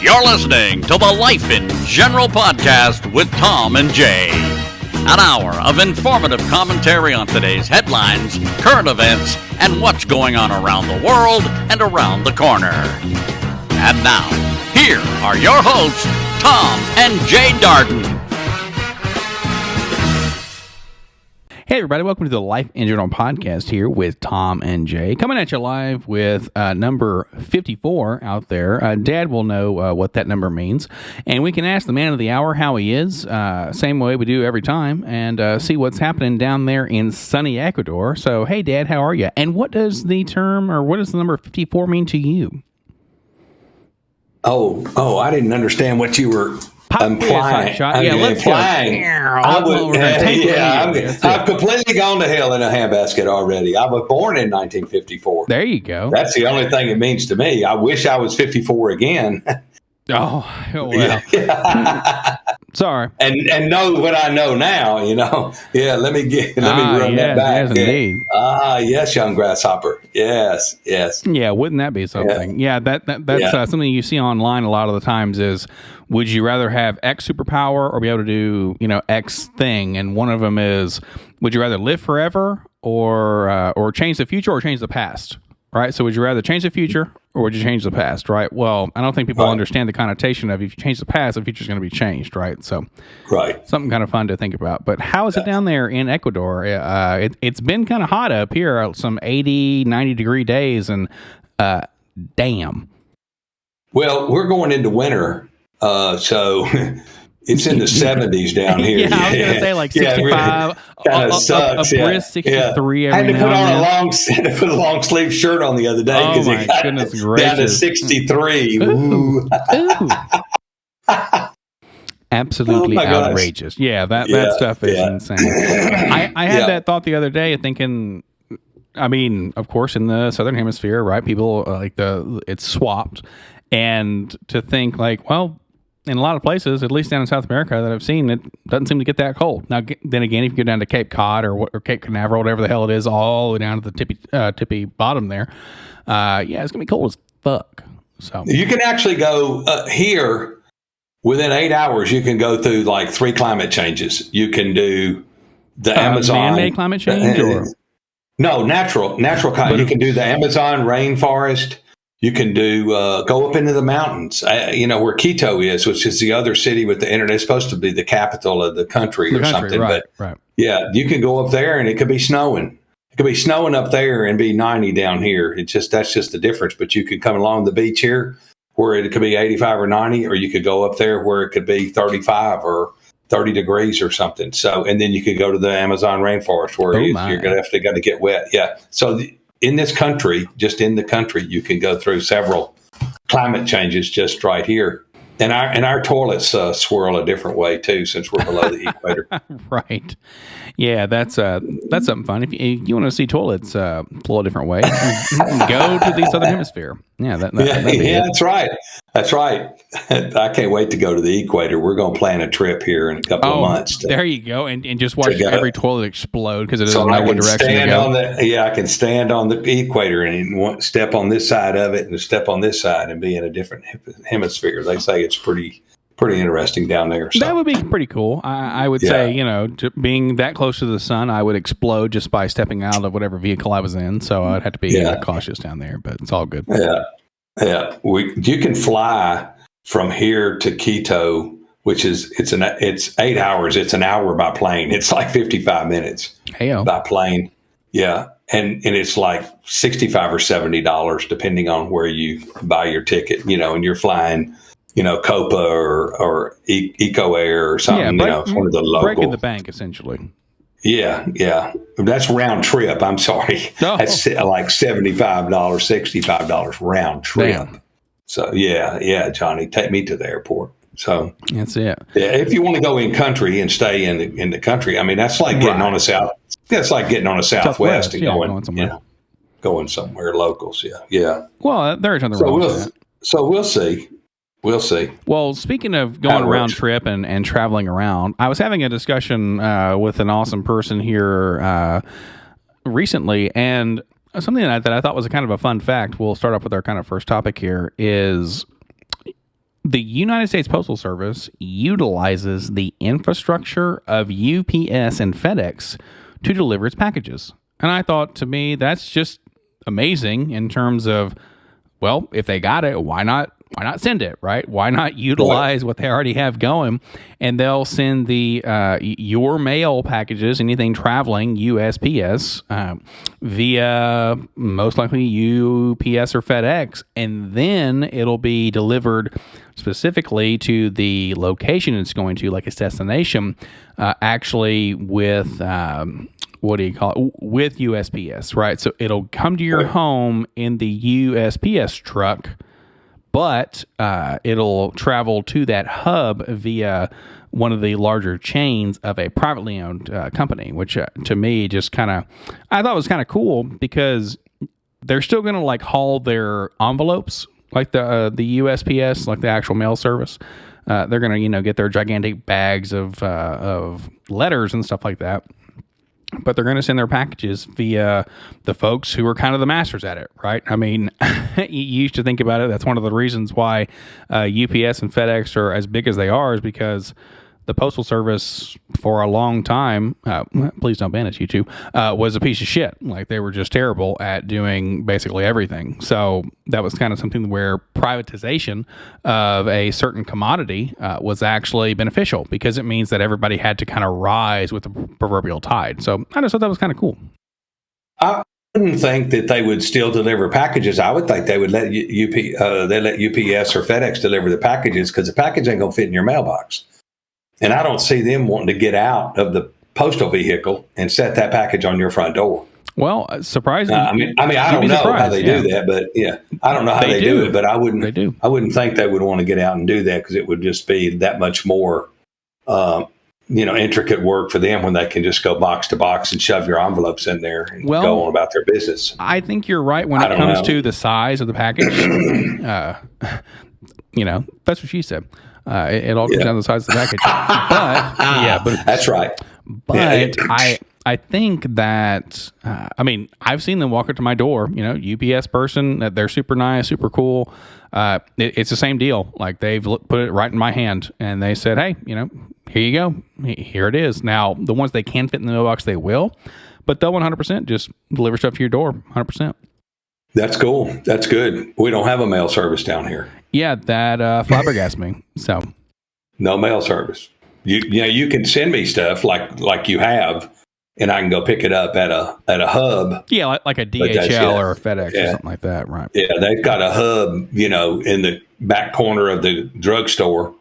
You're listening to the Life in General podcast with Tom and Jaye. An hour of informative commentary on today's headlines, current events, and what's going on around the world and around the corner. And now, here are your hosts, Tom and Jaye Darden. Hey everybody, welcome to the Life in General podcast here with Tom and Jaye. Coming at you live with number 54 out there. Dad will know what that number means. And we can ask the man of the hour how he is, same way we do every time, and see what's happening down there in sunny Ecuador. So, hey Dad, how are you? And what does the term, or what does the number 54 mean to you? Oh, I didn't understand what you were implying. Yeah, let's implying. I've completely gone to hell in a handbasket already. I was born in 1954. There you go. That's the only thing it means to me. I wish I was 54 again. Oh, well. Sorry. And know what I know now, you know. Yeah, let me run that back. Yes, indeed. Yes, young grasshopper. Yes. Yeah, wouldn't that be something? Yeah, that's something you see online a lot of the times is, would you rather have X superpower or be able to do, X thing? And one of them is, would you rather live forever or change the future or change the past? Right? So would you rather change the future or would you change the past? Right? Well, I don't think people understand the connotation of if you change the past, the future's going to be changed. Right? So something kind of fun to think about. But how is it down there in Ecuador? It's been kind of hot up here, some 80, 90 degree days, and damn. Well, we're going into winter. So it's in the 70s down here. Yeah, I was going to say like 65, kind of sucks. A brisk 63 every I had to now put and on then. a long sleeve shirt on the other day because it got down to 63. Ooh. Absolutely outrageous. Yeah, that stuff is insane. I had that thought the other day thinking, I mean, of course, in the Southern Hemisphere, right, people it's swapped. And to think like, well, in a lot of places, at least down in South America that I've seen, it doesn't seem to get that cold. Now, then again, if you go down to Cape Cod or Cape Canaveral, whatever the hell it is, all the way down to the tippy bottom there, it's going to be cold as fuck. So you can actually go here within 8 hours. You can go through like 3 climate changes. You can do the Amazon. Man-made climate change? Or? No, natural. You can do the Amazon rainforest. You can do go up into the mountains, where Quito is, which is the other city with the internet. It's supposed to be the capital of the country something. Right. Yeah, you can go up there and it could be snowing. It could be snowing up there and be 90 down here. That's just the difference. But you could come along the beach here where it could be 85 or 90, or you could go up there where it could be 35 or 30 degrees or something. So, and then you could go to the Amazon rainforest where you're going to get wet. Yeah. So in this country, just in the country, you can go through several climate changes just right here. And our toilets swirl a different way too, since we're below the equator. Right. Yeah, that's something fun. If you want to see toilets flow a different way, go to the Southern Hemisphere. Yeah, that's right. That's right. I can't wait to go to the equator. We're going to plan a trip here in a couple of months. There you go, and just watch every toilet explode because it doesn't know what direction to go. I can stand on the equator and step on this side of it and step on this side and be in a different hemisphere. They say it's pretty interesting down there. So. That would be pretty cool. I would say, being that close to the sun, I would explode just by stepping out of whatever vehicle I was in. So I'd have to be cautious down there, but it's all good. Yeah. You can fly from here to Quito, which is it's 8 hours. It's an hour by plane. It's like 55 minutes by plane. Yeah. And it's like $65 or $70, depending on where you buy your ticket, and you're flying, Copa or Eco Air or something, it's one of the local. Breaking the bank, essentially. Yeah. That's round trip. I'm sorry. Oh. That's like $75, $65 round trip. Damn. So, yeah, Johnny, take me to the airport. So that's it. Yeah, if you want to go in country and stay in the country, I mean, that's like getting on a south. That's like getting on a southwest and going somewhere. Going somewhere locals. Yeah. Well, there's nothing wrong with that. So we'll see. Well, speaking of going round trip and traveling around, I was having a discussion with an awesome person here recently, and something that I thought was a kind of a fun fact. We'll start off with our kind of first topic here is the United States Postal Service utilizes the infrastructure of UPS and FedEx to deliver its packages. And I thought, to me, that's just amazing in terms of, well, if they got it, why not send it, right? Why not utilize what they already have going? And they'll send the your mail packages, anything traveling USPS, via most likely UPS or FedEx, and then it'll be delivered specifically to the location it's going to, like its destination, actually with what do you call it? With USPS, right? So it'll come to your home in the USPS truck, but it'll travel to that hub via one of the larger chains of a privately owned company, which to me just I thought was kind of cool, because they're still going to like haul their envelopes like the USPS, like the actual mail service. They're going to get their gigantic bags of letters and stuff like that. But they're going to send their packages via the folks who are kind of the masters at it, right? I mean, you used to think about it. That's one of the reasons why UPS and FedEx are as big as they are, is because the Postal Service for a long time, please don't ban us, you two, was a piece of shit. Like, they were just terrible at doing basically everything. So that was kind of something where privatization of a certain commodity was actually beneficial, because it means that everybody had to kind of rise with the proverbial tide. So I just thought that was kind of cool. I wouldn't think that they would still deliver packages. I would think they would let they let UPS or FedEx deliver the packages, because the package ain't gonna fit in your mailbox. And I don't see them wanting to get out of the postal vehicle and set that package on your front door. Well, surprisingly, I don't know how they do that, but I don't know how they do it, but I wouldn't think they would want to get out and do that, because it would just be that much more, intricate work for them when they can just go box to box and shove your envelopes in there and go on about their business. I think you're right when it comes to the size of the package. That's what she said. It all comes down to the size of the package. But that's right. But I think that I've seen them walk up to my door. UPS person, they're super nice, super cool. It's the same deal. Like, they've put it right in my hand, and they said, "Hey, here you go. Here it is." Now, the ones they can fit in the mailbox, they will, but they'll 100% just deliver stuff to your door, 100%. That's cool. That's good. We don't have a mail service down here. Yeah, that flabbergasted me. So, no mail service. You can send me stuff like you have, and I can go pick it up at a hub. Yeah, like a DHL or a FedEx or something like that, right? Yeah, they've got a hub, in the back corner of the drugstore,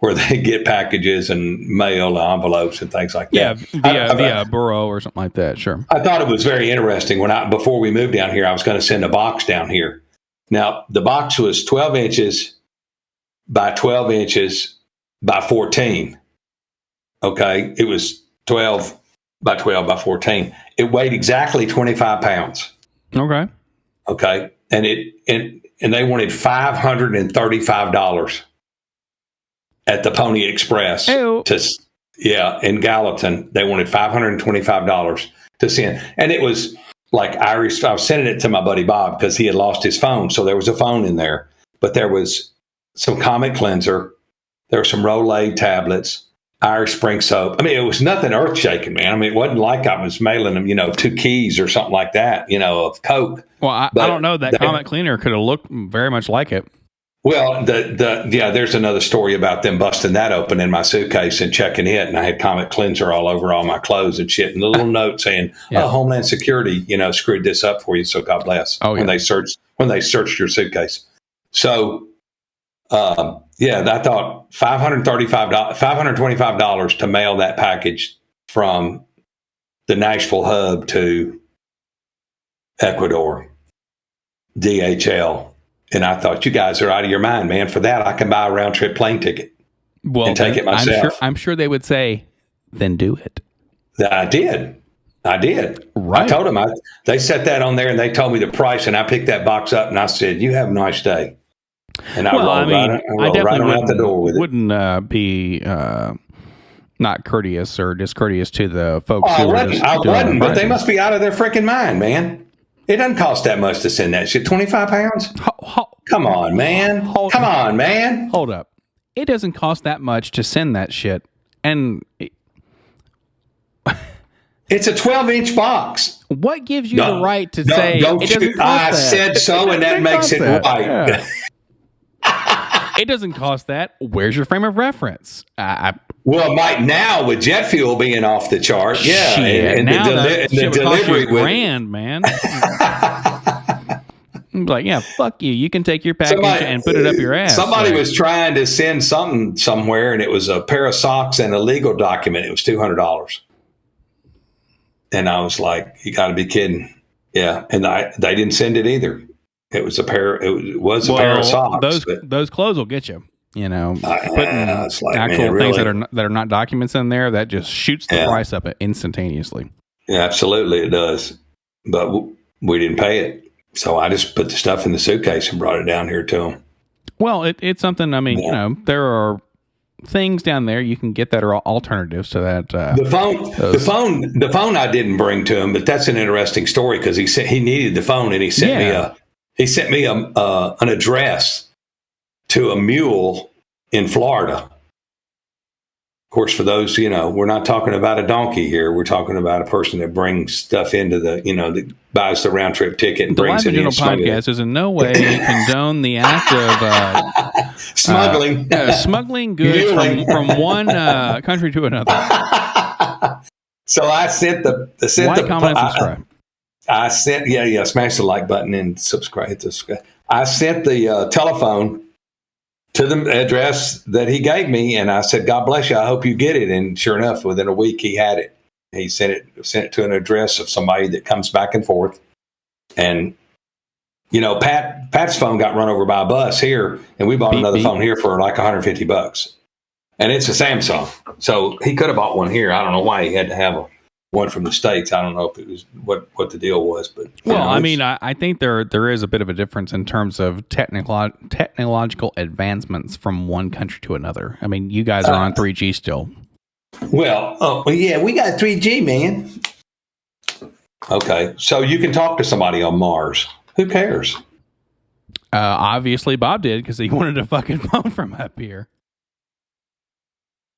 where they get packages and mail envelopes and things like that. Yeah, via Burrow or something like that. Sure. I thought it was very interesting before we moved down here. I was going to send a box down here. Now, the box was 12 inches by 12 inches by 14. Okay. It was 12 by 12 by 14. It weighed exactly 25 pounds. Okay. Okay. And they wanted $535 at the Pony Express. Ew. In Gallatin. They wanted $525 to send. And it was like I was sending it to my buddy Bob, because he had lost his phone. So there was a phone in there, but there was some Comet cleanser. There were some Rolaids tablets, Irish Spring soap. It was nothing earth shaking, man. It wasn't like I was mailing them, 2 keys or something like that, of Coke. Well, I don't know. That Comet cleaner could have looked very much like it. Well, there's another story about them busting that open in my suitcase and checking it, and I had Comet cleanser all over all my clothes and shit, and a little note saying, Homeland Security, screwed this up for you, so God bless. When they searched your suitcase. So, I thought $525 to mail that package from the Nashville hub to Ecuador, DHL. And I thought, you guys are out of your mind, man. For that, I can buy a round trip plane ticket and take it myself. I'm sure they would say, then do it. I did. Right. I told them. They set that on there, and they told me the price, and I picked that box up, and I said, you have a nice day. And I rolled right on out the door with it. Wouldn't be not courteous or discourteous to the folks who I wasn't, but they must be out of their freaking mind, man. It doesn't cost that much to send that shit. 25 pounds? Come on, man. Come on, man. Hold up. It doesn't cost that much to send that shit. And it's a 12-inch box. What gives you the right to say it doesn't cost I that? Said so, and that makes it right. Yeah. It doesn't cost that. Where's your frame of reference? Well, Mike, now with jet fuel being off the chart, yeah, shit, and now the delivery $1,000 grand, man. Like, yeah, fuck you. You can take your package and put it up your ass. Somebody was trying to send something somewhere, and it was a pair of socks and a legal document. It was $200, and I was like, "You got to be kidding!" Yeah, and they didn't send it either. It was a pair. It was a pair of socks. Those clothes will get you. You know, putting like, actual things that are not documents in there, that just shoots the price up instantaneously. Yeah, absolutely, it does. But we didn't pay it. So I just put the stuff in the suitcase and brought it down here to them. Well, it's something. I mean, you know, there are things down there you can get that are alternatives to that. The phone I didn't bring to him, but that's an interesting story because he needed the phone and he sent me an address to a mule in Florida. Of course, for those, you know, we're not talking about a donkey here. We're talking about a person that brings stuff into the, you know, that buys the round trip ticket and brings it in. The General Podcast is in no way condone the act of smuggling goods from one country to another. So I sent comment, and subscribe. I sent smash the like button and subscribe. I sent the telephone to the address that he gave me, and I said, "God bless you. I hope you get it." And sure enough, within a week, he had it. He sent it to an address of somebody that comes back and forth. And you know, Pat's phone got run over by a bus here, and we bought another phone here for like $150, and it's a Samsung. So he could have bought one here. I don't know why he had to have one from the States. I don't know if it was what the deal was, but I mean, I think there is a bit of a difference in terms of technological advancements from one country to another. I mean, you guys are on 3G still. Well, yeah, we got 3G, man. Okay, so you can talk to somebody on Mars. Who cares? Obviously, Bob did because he wanted a fucking phone from up here.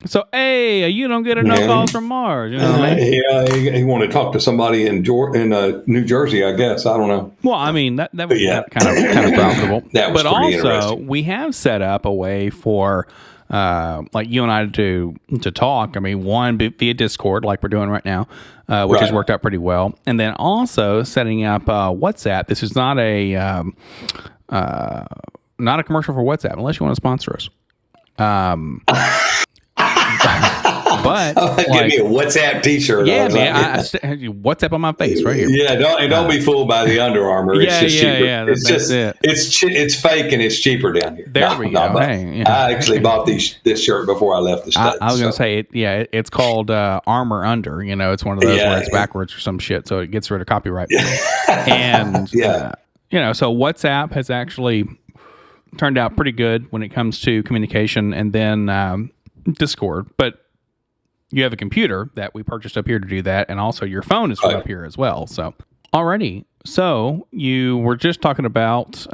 So, hey, you don't get enough calls from Mars. You know what I mean? Yeah, he wanted to talk to somebody in New Jersey, I guess. I don't know. Well, I mean, that would be kind of profitable. That was pretty interesting. We have set up a way for like you and I to talk. I mean, one via Discord, like we're doing right now, which has worked out pretty well, and then also setting up WhatsApp. This is not a commercial for WhatsApp, unless you want to sponsor us. But give me a WhatsApp T-shirt. Yeah, man. WhatsApp on my face right here. Yeah, don't be fooled by the Under Armour. It's just cheaper. Yeah, it's fake and it's cheaper down here. There we go. I actually bought this shirt before I left the States. I was going to say it's called Armor Under. You know, it's one of those where it's backwards or some shit, so it gets rid of copyright. And you know, so WhatsApp has actually turned out pretty good when it comes to communication, and then Discord, but you have a computer that we purchased up here to do that, and also your phone is up here as well. So, alrighty. So you were just talking about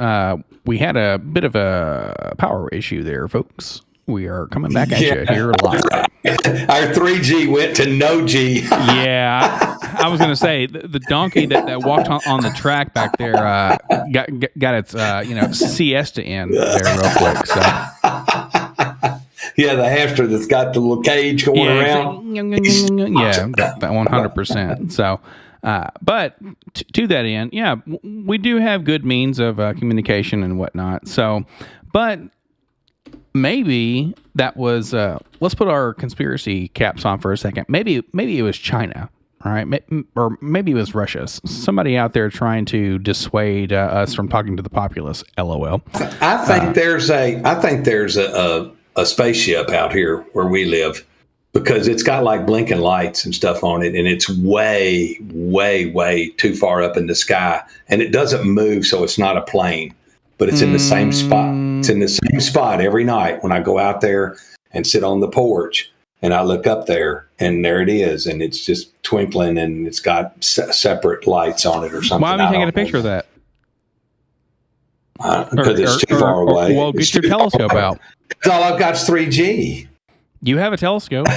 we had a bit of a power issue there, folks. We are coming back at you here live. Our 3G went to no G. I was going to say the donkey that walked on the track back there got its siesta in there real quick. So. Yeah, the hamster that's got the little cage going around. That 100%. So, but to that end, we do have good means of communication and whatnot. So, but maybe that was, let's put our conspiracy caps on for a second. Maybe it was China. All right, or maybe it was Russia. Somebody out there trying to dissuade us from talking to the populace. LOL. I think there's a spaceship out here where we live, because it's got like blinking lights and stuff on it, and it's way, way, way too far up in the sky, and it doesn't move, so it's not a plane, but it's in the same spot. It's in the same spot every night when I go out there and sit on the porch. And I look up there, and there it is, and it's just twinkling, and it's got separate lights on it or something. Why haven't you taken a picture of that? Because it's too far away. Well, get your telescope out. All I've got is 3G. You have a telescope.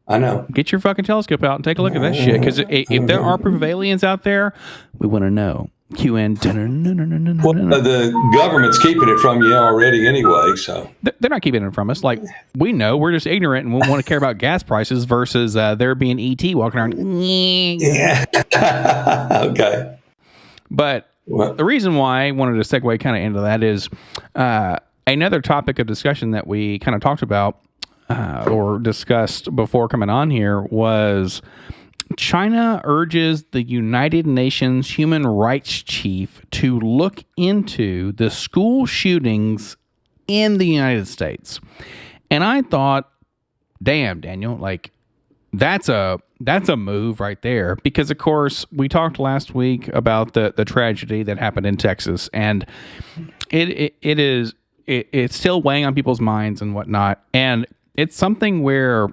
I know. Get your fucking telescope out and take a look at that shit. Because if there are proof of aliens out there, we want to know. QN. Well, the government's keeping it from you already anyway, so. They're not keeping it from us. Like, we know. We're just ignorant and we want to care about gas prices versus there being ET walking around. Yeah. Okay. But the reason why I wanted to segue kind of into that is another topic of discussion that we kind of talked about or discussed before coming on here was China urges the United Nations Human Rights Chief to look into the school shootings in the United States. And I thought, damn, Daniel, like that's a move right there, because of course we talked last week about the tragedy that happened in Texas, and it's still weighing on people's minds and whatnot. And it's something where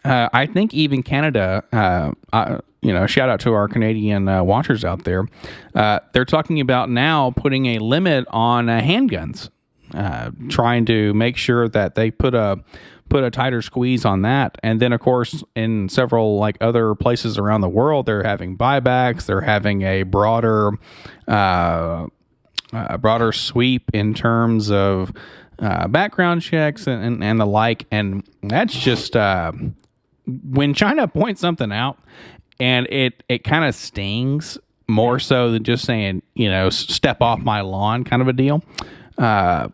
I think even Canada, shout out to our Canadian watchers out there. They're talking about now putting a limit on handguns, trying to make sure that they put a tighter squeeze on that. And then, of course, in several like other places around the world, they're having buybacks. They're having a broader sweep in terms of background checks and the like. And that's just when China points something out, and it kind of stings more so than just saying, step off my lawn kind of a deal. I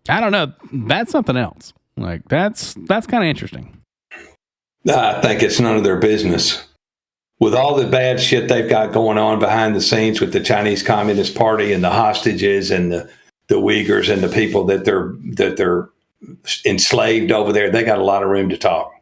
don't know. That's something else. Like that's kind of interesting. I think it's none of their business. With all the bad shit they've got going on behind the scenes with the Chinese Communist Party and the hostages and the Uyghurs and the people that they're enslaved over there, they got a lot of room to talk.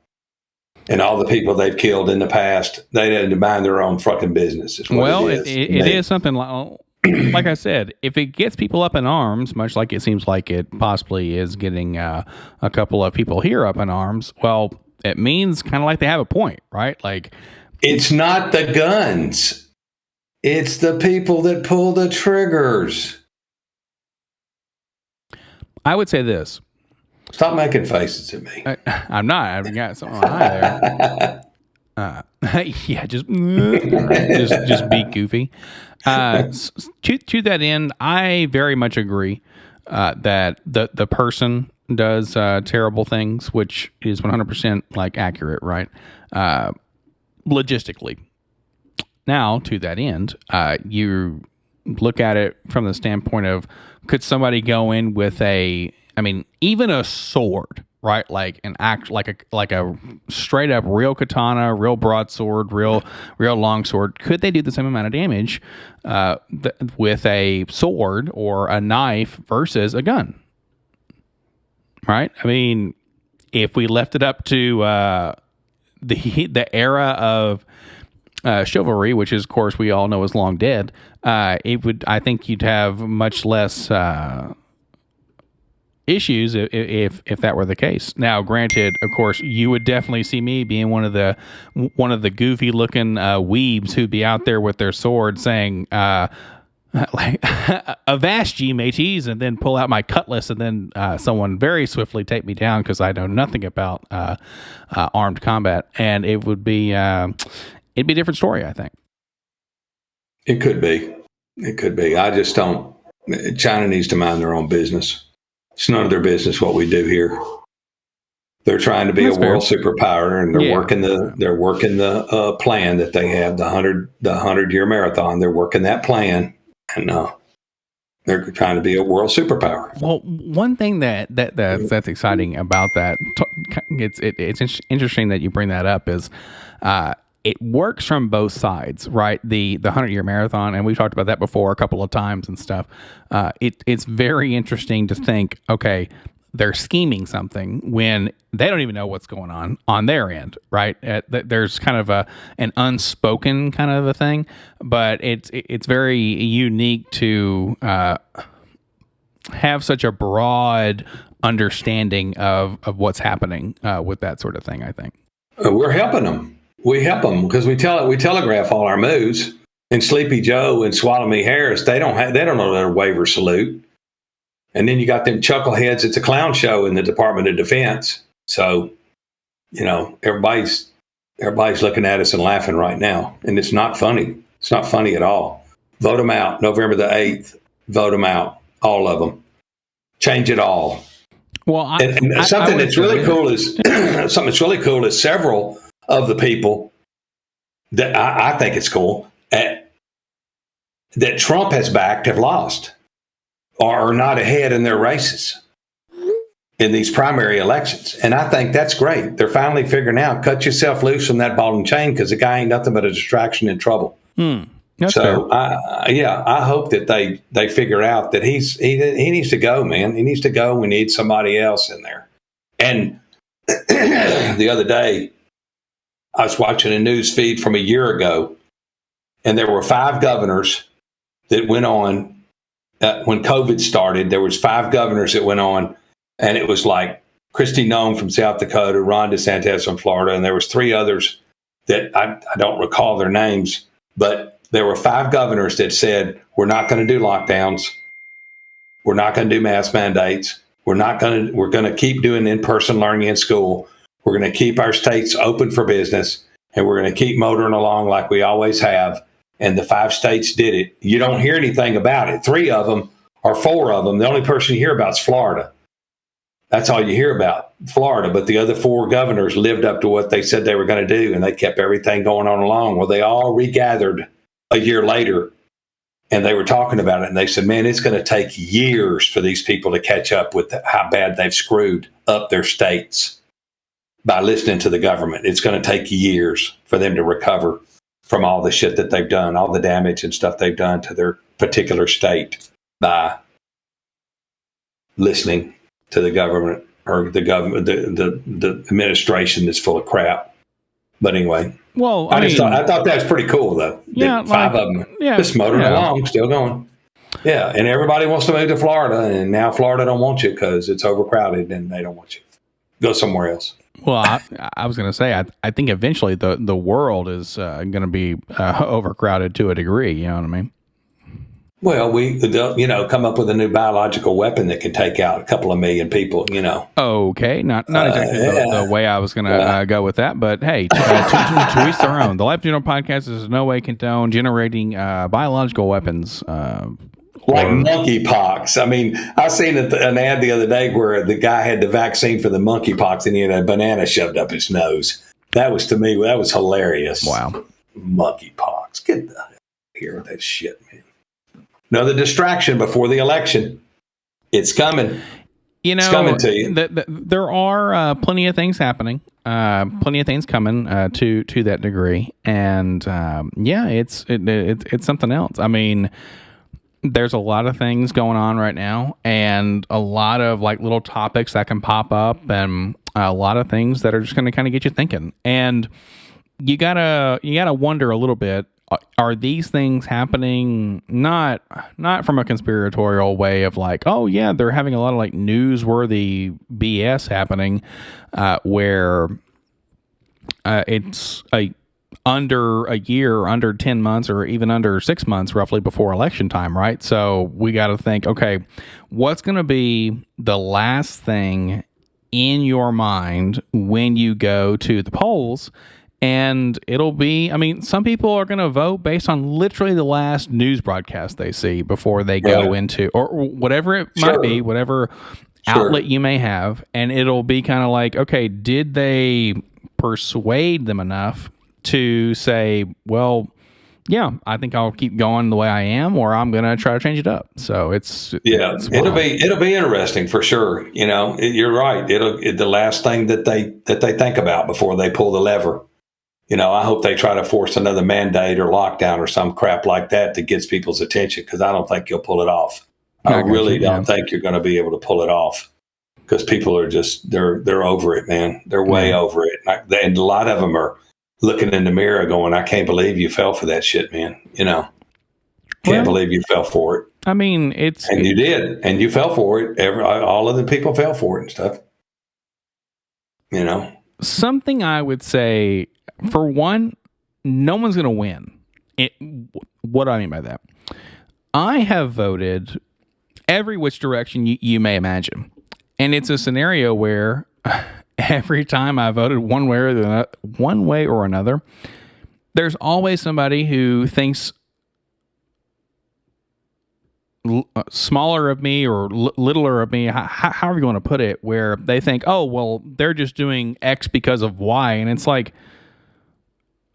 And all the people they've killed in the past, they didn't mind their own fucking business. Well, it is something like I said, if it gets people up in arms, much like it seems like it possibly is getting a couple of people here up in arms, well, it means kind of like they have a point, right? Like, it's not the guns. It's the people that pull the triggers. I would say this. Stop making faces at me. I'm not. I've got something on eye there. Yeah, just be goofy. To that end, I very much agree that the person does terrible things, which is 100% like accurate, right? Logistically. Now, to that end, you look at it from the standpoint of, could somebody go in with even a sword, right? Like an act, like a straight up real katana, real broadsword, real long sword. Could they do the same amount of damage with a sword or a knife versus a gun? Right? I mean, if we left it up to the era of chivalry, which is, of course, we all know is long dead, I think you'd have much less issues if that were the case. Now, granted, of course, you would definitely see me being one of the goofy looking weebs who'd be out there with their sword saying like avast ye mateys, and then pull out my cutlass, and then someone very swiftly take me down because I know nothing about armed combat, and it would be it'd be a different story, I think. It could be. I just don't. China needs to mind their own business. It's none of their business what we do here. They're trying to be a world superpower, and they're working the plan that they have, the 100-year marathon. They're working that plan, and they're trying to be a world superpower. Well, one thing that's exciting about that, it's interesting that you bring that up, is it works from both sides, right? The 100-year marathon, and we've talked about that before a couple of times and stuff. It's very interesting to think, okay, they're scheming something when they don't even know what's going on their end, right? There's kind of an unspoken kind of a thing, but it's very unique to have such a broad understanding of what's happening with that sort of thing, I think. We're helping them. We help them because we telegraph all our moves. And Sleepy Joe and Swallow Me Harris, they don't know their waiver salute. And then you got them chuckleheads at the clown show in the Department of Defense. So, everybody's looking at us and laughing right now, and it's not funny. It's not funny at all. Vote them out, November the 8th. Vote them out, all of them. Change it all. Well, something that's really cool is several of the people that I think it's cool that Trump has backed have lost or are not ahead in their races in these primary elections. And I think that's great. They're finally figuring out, cut yourself loose from that ball and chain because the guy ain't nothing but a distraction and trouble. So, I hope that they figure out that he needs to go, man. He needs to go. We need somebody else in there. And the other day, I was watching a news feed from a year ago, and there were 5 governors that went on when COVID started. There was 5 governors that went on, and it was like Kristi Noem from South Dakota, Ron DeSantis from Florida, and there was 3 others that I don't recall their names, but there were 5 governors that said, we're not going to do lockdowns. We're not going to do mask mandates. We're going to keep doing in-person learning in school. We're going to keep our states open for business, and we're going to keep motoring along like we always have. And the 5 states did it. You don't hear anything about it. 3 of them or 4 of them, the only person you hear about is Florida. That's all you hear about, Florida. But the other 4 governors lived up to what they said they were going to do, and they kept everything going on along. Well, they all regathered a year later, and they were talking about it, and they said, man, it's going to take years for these people to catch up with how bad they've screwed up their states by listening to the government. It's going to take years for them to recover from all the shit that they've done, all the damage and stuff they've done to their particular state by listening to the government or the administration that's full of crap. But anyway, well, I thought that was pretty cool, though. Yeah, 5 of them just motoring along, still going. Yeah, and everybody wants to move to Florida, and now Florida don't want you because it's overcrowded, and they don't want you. Go somewhere else. Well, I was going to say, I think eventually the world is going to be overcrowded to a degree. You know what I mean? Well, they'll come up with a new biological weapon that can take out a couple of million people, Okay, not exactly the way I was going to go with that, but hey, to each their own. The Life General Podcast is in no way condone generating biological weapons. Like monkeypox. I mean, I seen an ad the other day where the guy had the vaccine for the monkeypox and he had a banana shoved up his nose. That was, to me, that was hilarious. Wow. Monkeypox. Get the hell here with that shit, man. Another distraction before the election. It's coming. It's coming to you. There are plenty of things happening. Plenty of things coming to that degree. And it's something else. I mean, there's a lot of things going on right now, and a lot of like little topics that can pop up, and a lot of things that are just going to kind of get you thinking. And you gotta wonder a little bit: are these things happening not from a conspiratorial way of like, oh yeah, they're having a lot of like newsworthy BS happening, where it's under a year, under 10 months, or even under 6 months roughly before election time, right? So we got to think, okay, what's going to be the last thing in your mind when you go to the polls? And it'll be, I mean, some people are going to vote based on literally the last news broadcast they see before they go into, or whatever it might be, whatever outlet you may have. And it'll be kind of like, okay, did they persuade them enough to say, well, yeah, I think I'll keep going the way I am, or I'm going to try to change it up. So it'll be interesting for sure. You're right. It'll the last thing that they think about before they pull the lever. I hope they try to force another mandate or lockdown or some crap like that that gets people's attention, because I don't think you'll pull it off. I really don't think you're going to be able to pull it off, because people are just they're over it, man. They're way over it, and a lot of them are looking in the mirror going, I can't believe you fell for that shit, man. Can't believe you fell for it. I mean, you did, and you fell for it. All of the people fell for it and stuff. You know, something I would say, for one, no one's going to win. What do I mean by that? I have voted every which direction you may imagine, and it's a scenario where every time I voted one way or another, there's always somebody who thinks smaller of me or littler of me, however you want to put it, where they think, oh, well, they're just doing X because of Y. And it's like,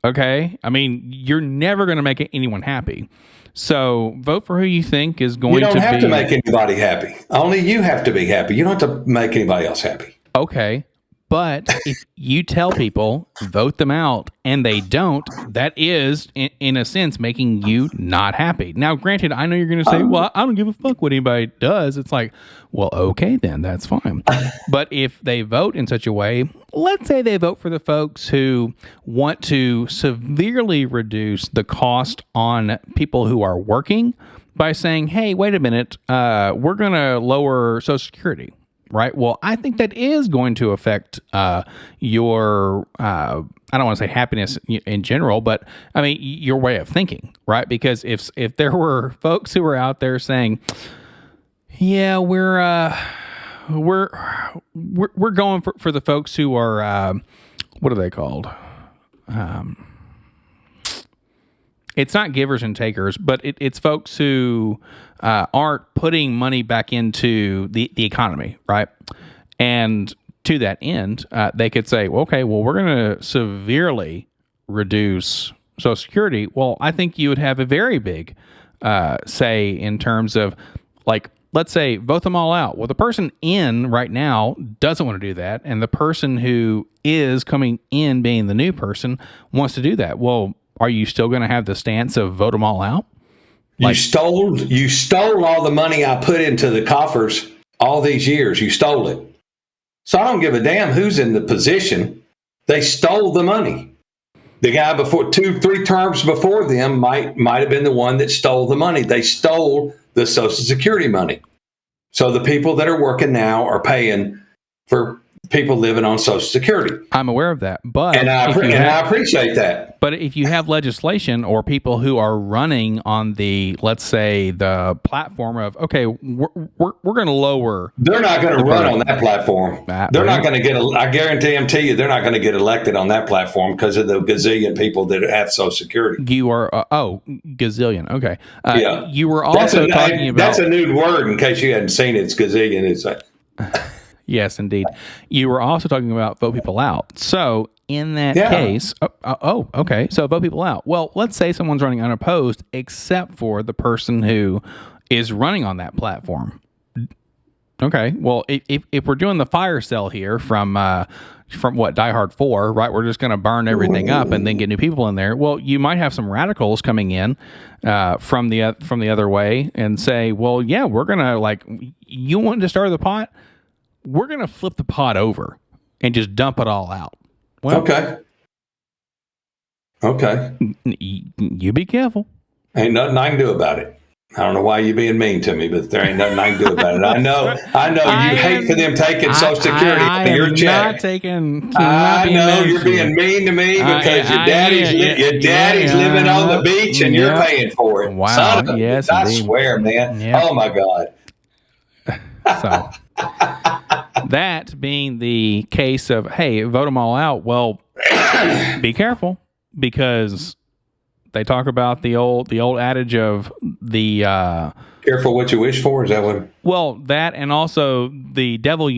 okay, I mean, you're never going to make anyone happy. So vote for who you think is going to be. You don't have to make anybody happy. Only you have to be happy. You don't have to make anybody else happy. Okay. But if you tell people, vote them out, and they don't, that is, in a sense, making you not happy. Now, granted, I know you're going to say, well, I don't give a fuck what anybody does. It's like, well, okay, then, that's fine. But if they vote in such a way, let's say they vote for the folks who want to severely reduce the cost on people who are working by saying, hey, wait a minute, we're going to lower Social Security. Right. Well, I think that is going to affect your, I don't want to say happiness in general, but I mean, your way of thinking. Right. Because if there were folks who were out there saying, yeah, we're going for the folks who are, what are they called? It's not givers and takers, but it's folks who aren't putting money back into the economy, right? And to that end, they could say, well, okay, well, we're going to severely reduce Social Security. Well, I think you would have a very big say in terms of, like, let's say, vote them all out. Well, the person in right now doesn't want to do that, and the person who is coming in, being the new person, wants to do that. Well, are you still going to have the stance of vote them all out? You stole all the money I put into the coffers all these years. You stole it. So I don't give a damn who's in the position. They stole the money. The guy before 2-3 terms before them might have been the one that stole the money. They stole the Social Security money. So the people that are working now are paying for people living on Social Security. I'm aware of that, but I appreciate that. But if you have legislation or people who are running on the, let's say, the platform of, okay, we're going to lower. They're not going to run on that platform. They're not going to get. I guarantee you, they're not going to get elected on that platform because of the gazillion people that have Social Security. You are gazillion. Okay. Yeah. You were also talking about. That's a new word in case you hadn't seen it. It's gazillion. It's like. Yes, indeed. You were also talking about vote people out. So in that case, okay. So vote people out. Well, let's say someone's running unopposed, except for the person who is running on that platform. Okay. Well, if we're doing the fire sale here from what, Die Hard 4, right? We're just going to burn everything up and then get new people in there. Well, you might have some radicals coming in from the other way and say, well, yeah, we're going to, like, you want to stir the pot? We're going to flip the pot over and just dump it all out. Well, okay. You be careful. Ain't nothing I can do about it. I don't know why you're being mean to me, but there ain't nothing I can do about it. I know you hate for them taking Social Security out of your check. I know you're being mean to me because your daddy's living on the beach and you're paying for it. Wow. Son of yes, I indeed. swear, man. Yep. Oh my God. So that being the case of, hey, vote them all out. Well, be careful, because they talk about the old adage of the careful what you wish for. Is that what? Well, that, and also the devil,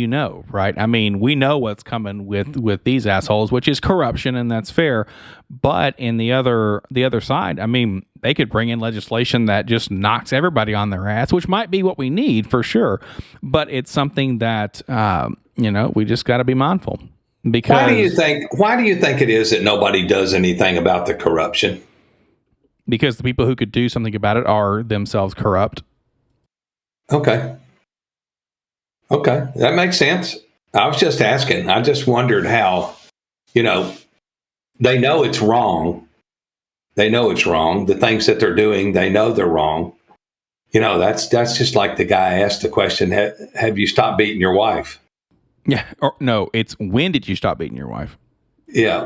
right? I mean, we know what's coming with these assholes, which is corruption, and that's fair. But in the other side, I mean, they could bring in legislation that just knocks everybody on their ass, which might be what we need for sure. But it's something that we just got to be mindful. Because why do you think it is that nobody does anything about the corruption? Because the people who could do something about it are themselves corrupt. Okay, that makes sense. I was just asking. I just wondered how, they know it's wrong, They know it's wrong. The things that they're doing, they know they're wrong. You know, that's just like the guy asked the question, have you stopped beating your wife? Yeah. Or no, it's when did you stop beating your wife? Yeah.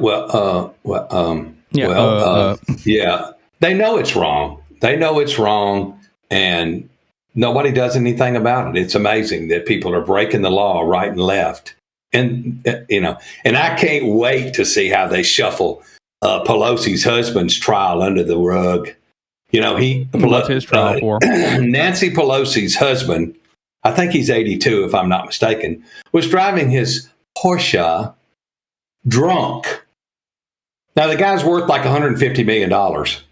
Yeah. They know it's wrong. They know it's wrong, and nobody does anything about it. It's amazing that people are breaking the law right and left. And, and I can't wait to see how they shuffle Pelosi's husband's trial under the rug. You know, what's his trial for? Nancy Pelosi's husband, I think he's 82, if I'm not mistaken, was driving his Porsche drunk. Now, the guy's worth like $150 million.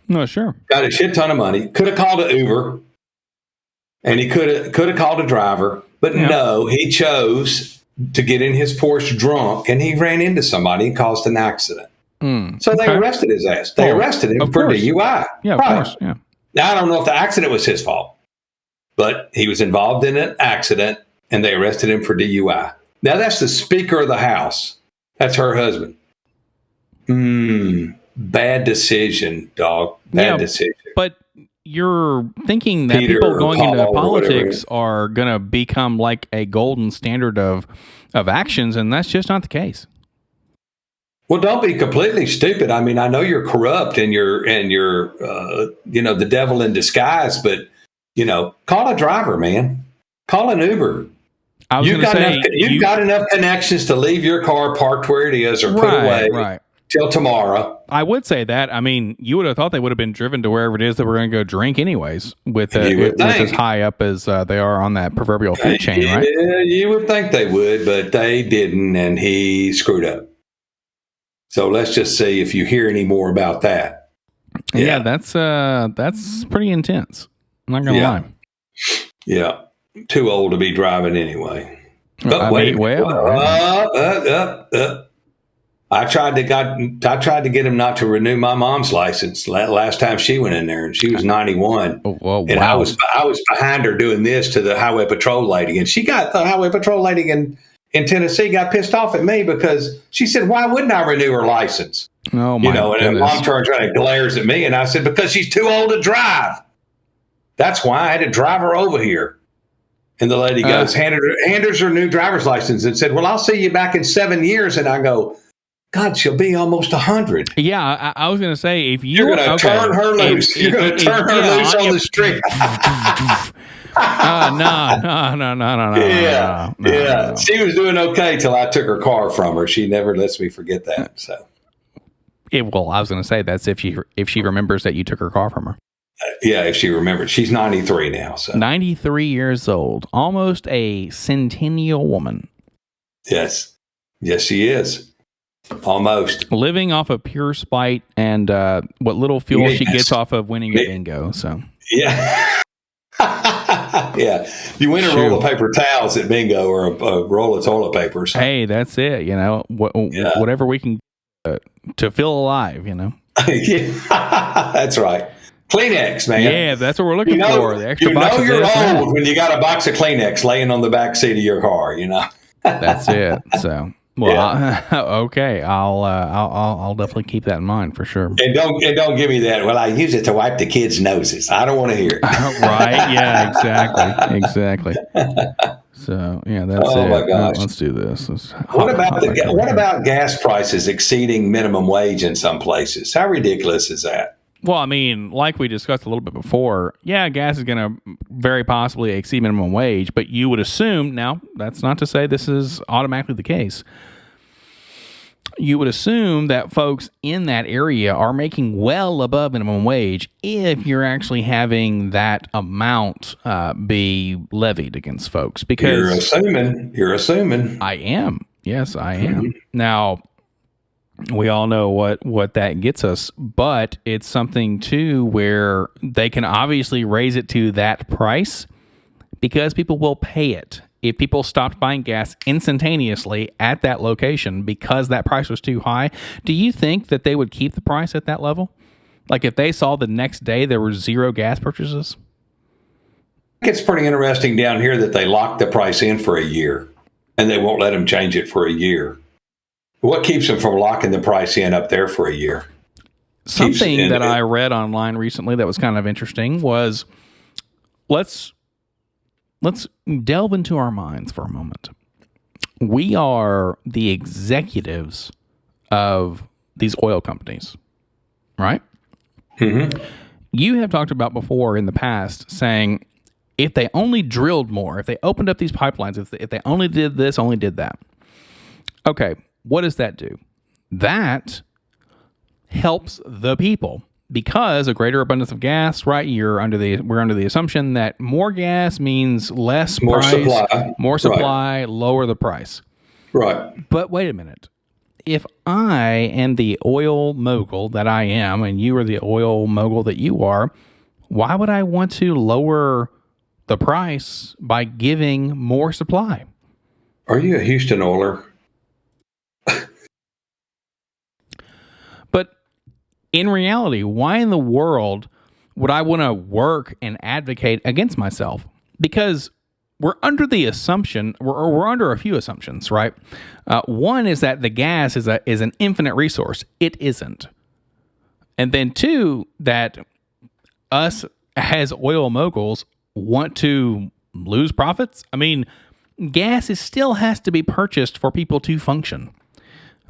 No, sure. Got a shit ton of money. Could have called an Uber, and he could have called a driver. But no, he chose to get in his Porsche drunk, and he ran into somebody and caused an accident. So they arrested his ass. They arrested him for DUI. Yeah, of course. Yeah. Now, I don't know if the accident was his fault, but he was involved in an accident, and they arrested him for DUI. Now, that's the Speaker of the House. That's her husband. Bad decision, dog. Bad decision. But you're thinking that Peter people going into Paul politics are going to become like a golden standard of actions, and that's just not the case. Well, don't be completely stupid. I mean, I know you're corrupt and you're the devil in disguise, but call a driver, man. Call an Uber. You've got enough connections to leave your car parked where it is or put away till tomorrow. I would say that. I mean, you would have thought they would have been driven to wherever it is that we're going to go drink anyways, with as high up as they are on that proverbial food chain, right? Yeah, you would think they would, but they didn't, and he screwed up. So let's just see if you hear any more about that. Yeah, that's pretty intense. I'm not gonna lie. Yeah, too old to be driving anyway. But I tried to get him not to renew my mom's license last time she went in there, and she was 91. And I was behind her doing this to the highway patrol lady, and the highway patrol lady in Tennessee got pissed off at me because she said, "Why wouldn't I renew her license?" Oh my goodness. And mom turns around and glares at me, and I said, "Because she's too old to drive. That's why I had to drive her over here." And the lady goes, handed her new driver's license and said, "Well, I'll see you back in 7 years." And I go, God, she'll be almost 100. Yeah, I was going to say, if you're going to turn her loose, you're going to turn her loose on the street. No. She was doing okay till I took her car from her. She never lets me forget that. So, I was going to say that's if she remembers that you took her car from her. Yeah, if she remembers. She's 93 now. So 93 years old, almost a centennial woman. Yes, she is. Almost living off of pure spite and what little fuel she gets off of winning a bingo. So yeah. You win a roll of paper towels at bingo or a roll of toilet paper or something. Hey, that's it. Whatever we can to feel alive. That's right. Kleenex, man. Yeah, that's what we're looking for. The extra box you're old when you got a box of Kleenex laying on the back seat of your car. That's it. So. Well, okay. I'll definitely keep that in mind for sure. And don't give me that. Well, I use it to wipe the kids' noses. I don't want to hear it. Right? Yeah. Exactly. So yeah, that's it. Oh my gosh. Let's do this. What about gas prices exceeding minimum wage in some places? How ridiculous is that? Well, I mean, like we discussed a little bit before, yeah, gas is going to very possibly exceed minimum wage, but you would assume, now, that's not to say this is automatically the case, you would assume that folks in that area are making well above minimum wage if you're actually having that amount be levied against folks. Because You're assuming. I am. Yes, I am. Mm-hmm. Now, we all know what that gets us, but it's something too where they can obviously raise it to that price because people will pay it. If people stopped buying gas instantaneously at that location because that price was too high, do you think that they would keep the price at that level? Like if they saw the next day there were zero gas purchases? It's pretty interesting down here that they lock the price in for a year and they won't let them change it for a year. What keeps them from locking the price in up there for a year? Something that I read online recently that was kind of interesting was let's delve into our minds for a moment. We are the executives of these oil companies, right? Mm-hmm. You have talked about before in the past saying if they only drilled more, if they opened up these pipelines, if they only did this, only did that. Okay, what does that do? That helps the people because a greater abundance of gas, right? We're under the assumption that more gas means less More price, supply. more supply, lower the price. Right. But wait a minute. If I am the oil mogul that I am, and you are the oil mogul that you are, why would I want to lower the price by giving more supply? Are you a Houston Oiler? But in reality, why in the world would I want to work and advocate against myself? Because we're under the assumption, we're under a few assumptions, right? One is that the gas is an infinite resource. It isn't. And then two, that us as oil moguls want to lose profits. I mean, gas still has to be purchased for people to function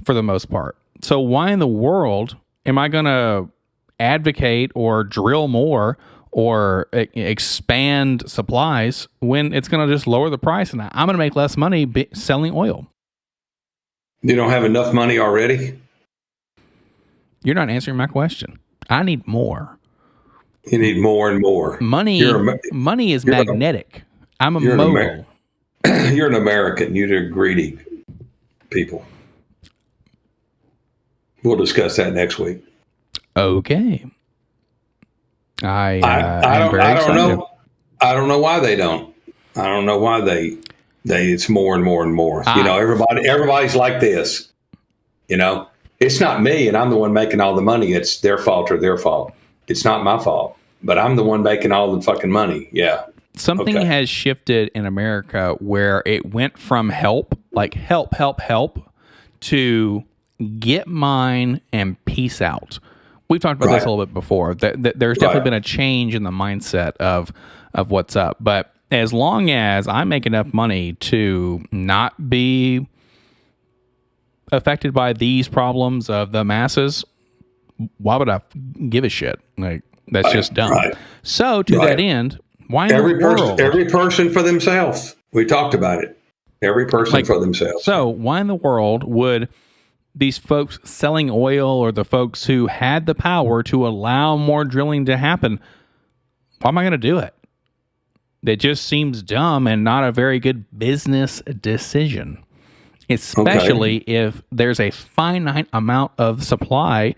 for the most part. So why in the world am I going to advocate or drill more or expand supplies when it's going to just lower the price and I'm going to make less money selling oil? You don't have enough money already? You're not answering my question. I need more. You need more and more. Money is magnetic. I'm a mogul. You're an American. You're greedy people. We'll discuss that next week. Okay. I don't know. I don't know why they don't. I don't know why they it's more and more and more. Everybody's like this. It's not me, and I'm the one making all the money. It's their fault or their fault. It's not my fault, but I'm the one making all the fucking money. Yeah. Something has shifted in America where it went from help, to get mine and peace out. We've talked about this a little bit before. That there's definitely been a change in the mindset of what's up. But as long as I make enough money to not be affected by these problems of the masses, why would I give a shit? Like, that's just dumb. Right. So to that end, why in the world? Every person for themselves. We talked about it. Every person for themselves. So why in the world would these folks selling oil or the folks who had the power to allow more drilling to happen, why am I going to do it? It just seems dumb and not a very good business decision, especially if there's a finite amount of supply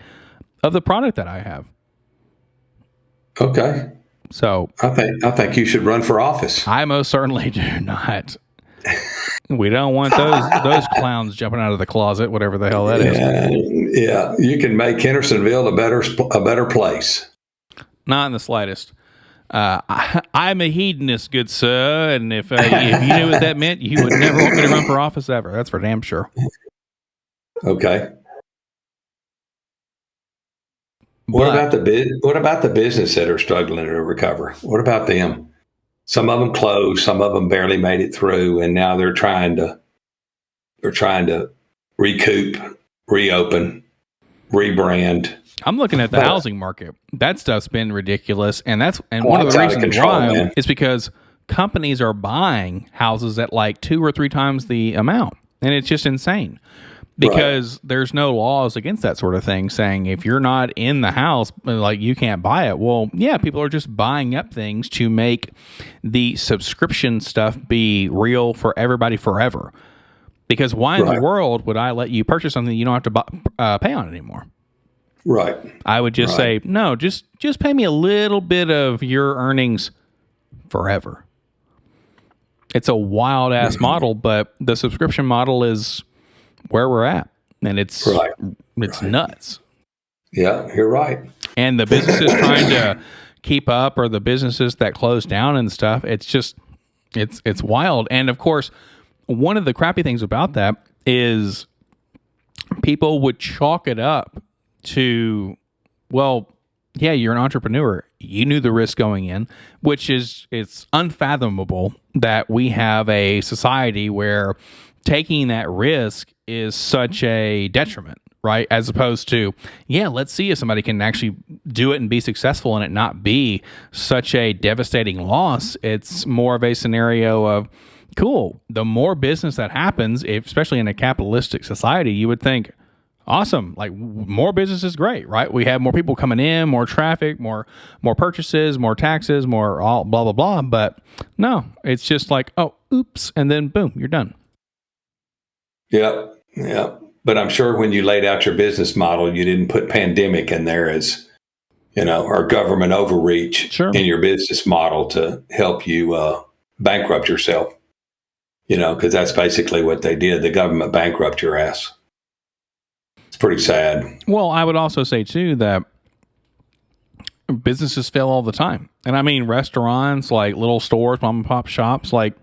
of the product that I have. Okay. So I think you should run for office. I most certainly do not. We don't want those clowns jumping out of the closet, whatever the hell that is. Yeah, you can make Hendersonville a better place. Not in the slightest. I'm a hedonist, good sir, and if you knew what that meant, you would never want me to run for office ever. That's for damn sure. Okay. What about the business that are struggling to recover? What about them? Some of them closed, some of them barely made it through, and now they're trying to recoup, reopen, rebrand. I'm looking at the housing market. That stuff's been ridiculous, and one of the reasons why is because companies are buying houses at like 2 or 3 times the amount, and it's just insane. Because there's no laws against that sort of thing saying if you're not in the house, like, you can't buy it. Well, yeah, people are just buying up things to make the subscription stuff be real for everybody forever. Because why in the world would I let you purchase something you don't have to pay on anymore? Right. I would just say, no, just pay me a little bit of your earnings forever. It's a wild ass model, but the subscription model is where we're at, and it's nuts. Yeah, you're right. And the businesses trying to keep up, or the businesses that close down and stuff, it's just it's wild. And of course, one of the crappy things about that is people would chalk it up to Well, yeah, you're an entrepreneur. You knew the risk going in, which is, it's unfathomable that we have a society where taking that risk is such a detriment, right? As opposed to, yeah, let's see if somebody can actually do it and be successful and it not be such a devastating loss. It's more of a scenario of, cool, the more business that happens, especially in a capitalistic society, you would think, awesome, like more business is great, right? We have more people coming in, more traffic, more purchases, more taxes, more all blah blah blah. But no, it's just like, oh, oops, and then boom, you're done. Yep, yep. But I'm sure when you laid out your business model, you didn't put pandemic in there as, or government overreach in your business model to help you bankrupt yourself. Because that's basically what they did. The government bankrupt your ass. Pretty sad. Well, I would also say too that businesses fail all the time. And I mean restaurants, like little stores, mom and pop shops, like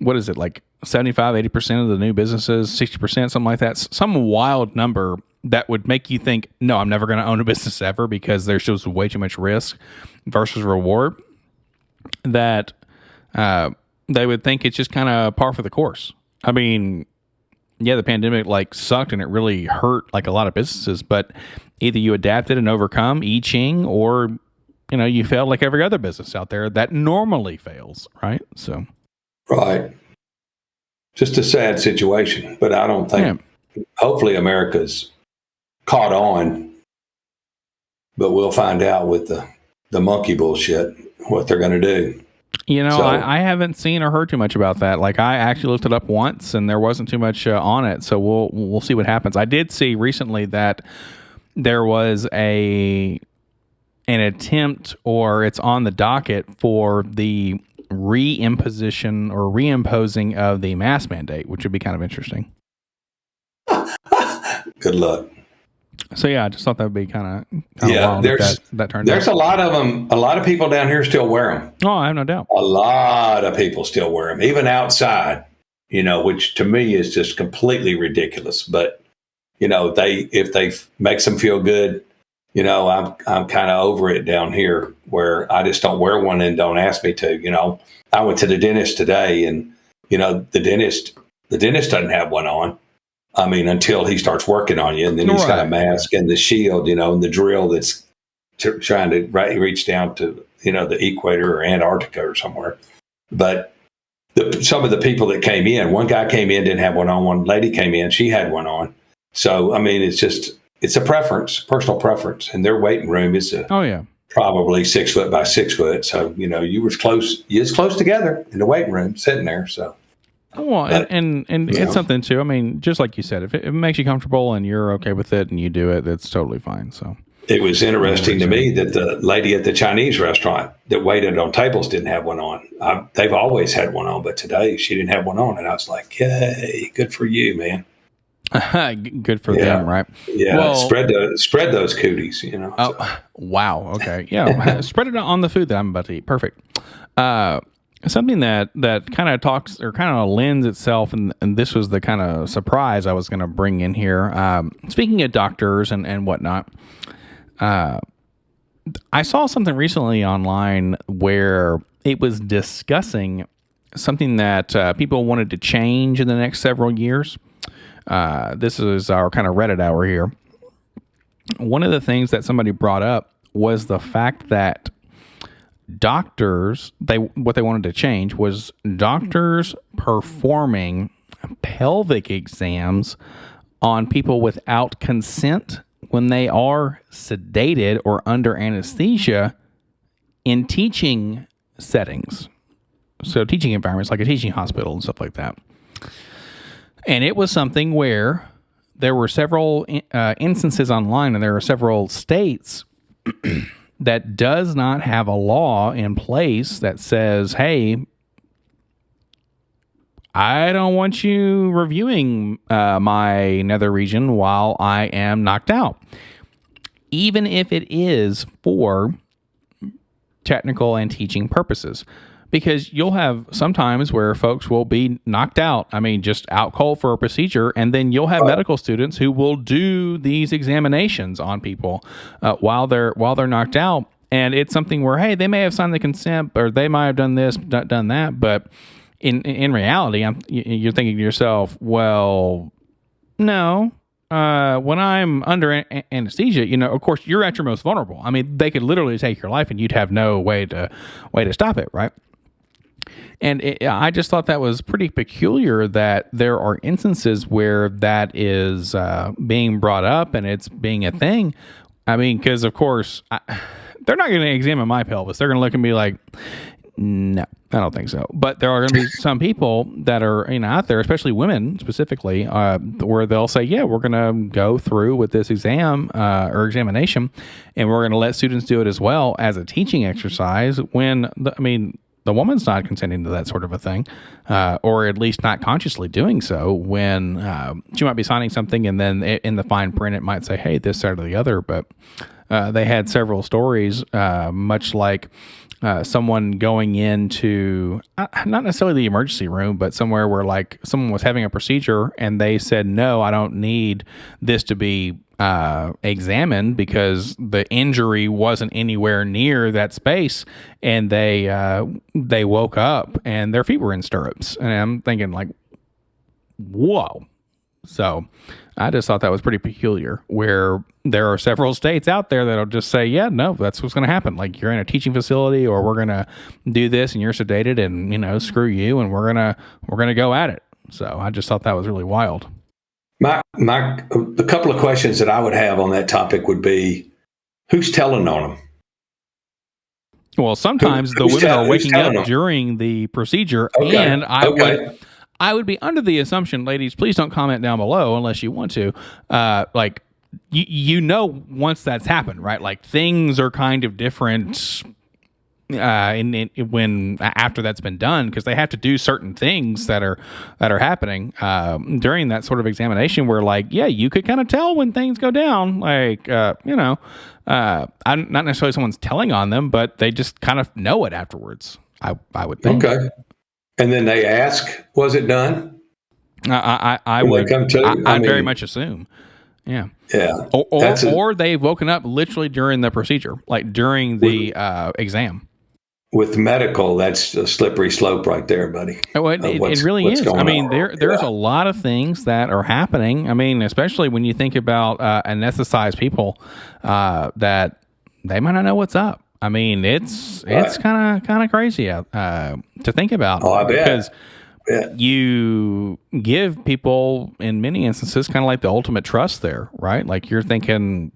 what is it, like 75, 80% of the new businesses, 60%, something like that. Some wild number that would make you think, no, I'm never going to own a business ever because there's just way too much risk versus reward, that they would think it's just kind of par for the course. I mean, yeah, the pandemic like sucked and it really hurt like a lot of businesses, but either you adapted and overcome, I Ching, or, you failed like every other business out there that normally fails, right? So. Right. Just a sad situation, but I don't think, hopefully America's caught on, but we'll find out with the monkey bullshit, what they're going to do. I haven't seen or heard too much about that. Like I actually looked it up once, and there wasn't too much on it. So we'll see what happens. I did see recently that there was an attempt, or it's on the docket for the reimposition or reimposing of the mask mandate, which would be kind of interesting. Good luck. So yeah, I just thought that would be kind of wild. That turned there's out. A lot of them. A lot of people down here still wear them. Oh, I have no doubt. A lot of people still wear them, even outside. Which to me is just completely ridiculous. But if they makes them feel good, I'm kind of over it down here, where I just don't wear one and don't ask me to. I went to the dentist today, and the dentist doesn't have one on. I mean, until he starts working on you, and then he's got a mask and the shield, and the drill that's trying to reach down to, the equator or Antarctica or somewhere. But some of the people that came in, one guy came in, didn't have one on. One lady came in, she had one on. So, I mean, it's a preference, personal preference. And their waiting room is probably 6 foot by 6 foot. So, you was close together in the waiting room, sitting there. So. Well, and it's something too. I mean, just like you said, if it makes you comfortable and you're okay with it and you do it, that's totally fine. So it was interesting to me that the lady at the Chinese restaurant that waited on tables didn't have one on. They've always had one on, but today she didn't have one on, and I was like, "Yay, good for you, man." Good for them, right? Yeah, well, spread those cooties, Oh, so. Wow. Okay, yeah, spread it on the food that I'm about to eat. Perfect. Something that kind of talks or kind of lends itself, and this was the kind of surprise I was going to bring in here. Speaking of doctors and whatnot, I saw something recently online where it was discussing something that people wanted to change in the next several years. This is our kind of Reddit hour here. One of the things that somebody brought up was the fact that doctors, what they wanted to change was doctors performing pelvic exams on people without consent when they are sedated or under anesthesia in teaching settings. So teaching environments like a teaching hospital and stuff like that. And it was something where there were several instances online, and there are several states that does not have a law in place that says, hey, I don't want you reviewing my nether region while I am knocked out. Even if it is for technical and teaching purposes. because you'll have sometimes where folks will be knocked out. I mean, just out cold for a procedure, and then you'll have medical students who will do these examinations on people while they're knocked out, and it's something where, hey, they may have signed the consent, or they might have done this, done that, but in reality, you're thinking to yourself, well, no. When I'm under anesthesia, of course, you're at your most vulnerable. I mean, they could literally take your life, and you'd have no way to stop it, right? And I just thought that was pretty peculiar that there are instances where that is being brought up and it's being a thing. I mean, because of course, they're not going to examine my pelvis. They're going to look at me like, no, I don't think so. But there are going to be some people that are out there, especially women specifically, where they'll say, yeah, we're going to go through with this exam or examination, and we're going to let students do it as well as a teaching exercise when, the woman's not consenting to that sort of a thing, or at least not consciously doing so when she might be signing something, and then in the fine print it might say, hey, this, that, or the other. But they had several stories, much like someone going into not necessarily the emergency room, but somewhere where like someone was having a procedure and they said, no, I don't need this to be examined because the injury wasn't anywhere near that space, and they woke up and their feet were in stirrups, and I'm thinking like, whoa. So I just thought that was pretty peculiar, where there are several states out there that'll just say, yeah, no, that's what's going to happen. Like, you're in a teaching facility, or we're going to do this and you're sedated, and, screw you, and we're going to go at it. So I just thought that was really wild. The couple of questions that I would have on that topic would be, who's telling on them? Well, sometimes the women are waking up during the procedure, and I would be under the assumption, ladies, please don't comment down below unless you want to, like, once that's happened, right? Like, things are kind of different when after that's been done, because they have to do certain things that are happening during that sort of examination, where, like, yeah, you could kind of tell when things go down, like, I'm not necessarily someone's telling on them, but they just kind of know it afterwards, I would think. Okay. And then they ask, was it done? I would come to, I'd very much assume. Yeah. Yeah. Or they've woken up literally during the procedure, like during the exam. With medical, that's a slippery slope right there, buddy. Oh, it really is. I mean, there's a lot of things that are happening. I mean, especially when you think about anesthetized people, that they might not know what's up. I mean, it's kind of crazy to think about. Oh, I bet. Because you give people, in many instances, kind of like the ultimate trust there, right? Like, you're thinking,